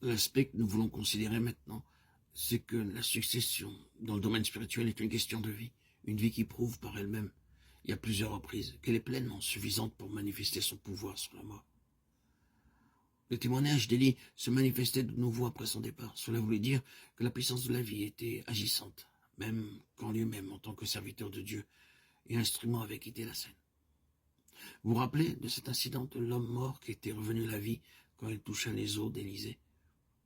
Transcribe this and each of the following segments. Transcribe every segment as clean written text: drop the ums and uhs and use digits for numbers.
L'aspect que nous voulons considérer maintenant, c'est que la succession dans le domaine spirituel est une question de vie, une vie qui prouve par elle-même, et à plusieurs reprises, qu'elle est pleinement suffisante pour manifester son pouvoir sur la mort. Le témoignage d'Élie se manifestait de nouveau après son départ. Cela voulait dire que la puissance de la vie était agissante, même quand lui-même, en tant que serviteur de Dieu et instrument, avait quitté la scène. Vous vous rappelez de cet incident de l'homme mort qui était revenu à la vie quand il toucha les os d'Élisée?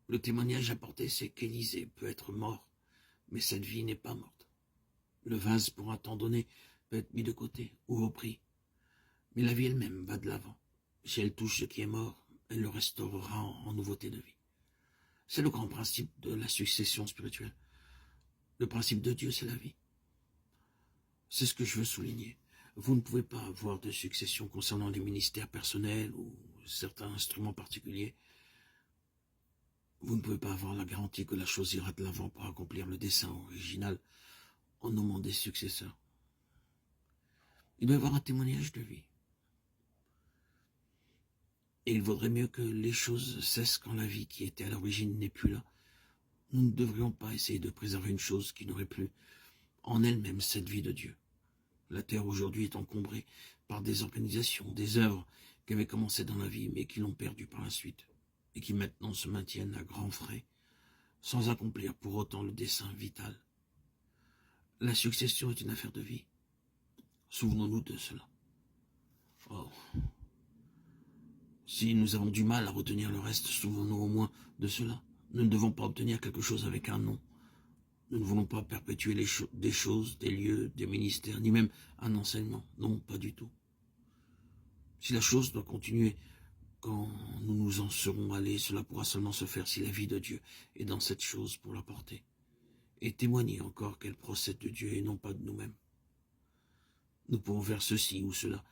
Le témoignage apporté, c'est qu'Élisée peut être mort, mais cette vie n'est pas morte. Le vase, pour un temps donné, peut être mis de côté ou repris, mais la vie elle-même va de l'avant. Si elle touche ce qui est mort, elle le restaurera en nouveauté de vie. C'est le grand principe de la succession spirituelle. Le principe de Dieu, c'est la vie. C'est ce que je veux souligner. Vous ne pouvez pas avoir de succession concernant les ministères personnels ou certains instruments particuliers. Vous ne pouvez pas avoir la garantie que la chose ira de l'avant pour accomplir le dessein original en nommant des successeurs. Il doit y avoir un témoignage de vie. Et il vaudrait mieux que les choses cessent quand la vie qui était à l'origine n'est plus là. Nous ne devrions pas essayer de préserver une chose qui n'aurait plus en elle-même cette vie de Dieu. La terre aujourd'hui est encombrée par des organisations, des œuvres qui avaient commencé dans la vie mais qui l'ont perdue par la suite et qui maintenant se maintiennent à grands frais sans accomplir pour autant le dessein vital. La succession est une affaire de vie. Souvenons-nous de cela. Oh. Si nous avons du mal à retenir le reste, souvenons-nous au moins de cela. Nous ne devons pas obtenir quelque chose avec un nom. Nous ne voulons pas perpétuer des choses, des lieux, des ministères, ni même un enseignement. Non, pas du tout. Si la chose doit continuer quand nous nous en serons allés, cela pourra seulement se faire si la vie de Dieu est dans cette chose pour la porter. Et témoigner encore qu'elle procède de Dieu et non pas de nous-mêmes. Nous pouvons faire ceci ou cela,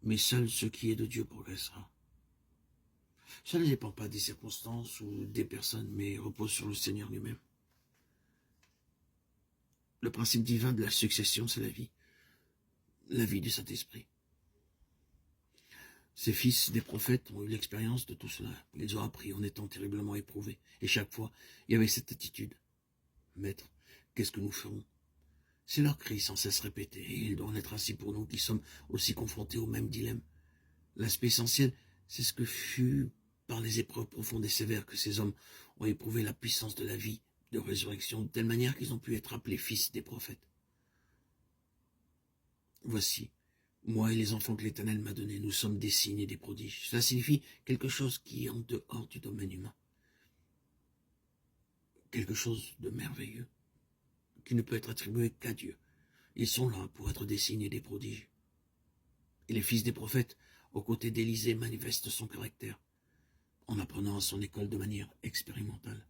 mais seul ce qui est de Dieu progressera. Cela ne dépend pas des circonstances ou des personnes, mais repose sur le Seigneur lui-même. Le principe divin de la succession, c'est la vie du Saint-Esprit. Ces fils des prophètes ont eu l'expérience de tout cela. Ils ont appris en étant terriblement éprouvés. Et chaque fois, il y avait cette attitude. Maître, qu'est-ce que nous ferons? C'est leur cri sans cesse répété, et il doit en être ainsi pour nous qui sommes aussi confrontés au même dilemme. L'aspect essentiel, c'est ce que fut par les épreuves profondes et sévères que ces hommes ont éprouvé la puissance de la vie, de résurrection, de telle manière qu'ils ont pu être appelés fils des prophètes. Voici, moi et les enfants que l'Éternel m'a donnés, nous sommes des signes et des prodiges. Cela signifie quelque chose qui est en dehors du domaine humain. Quelque chose de merveilleux, qui ne peut être attribué qu'à Dieu. Ils sont là pour être des signes et des prodiges. Et les fils des prophètes, aux côtés d'Élisée, manifestent son caractère, en apprenant à son école de manière expérimentale.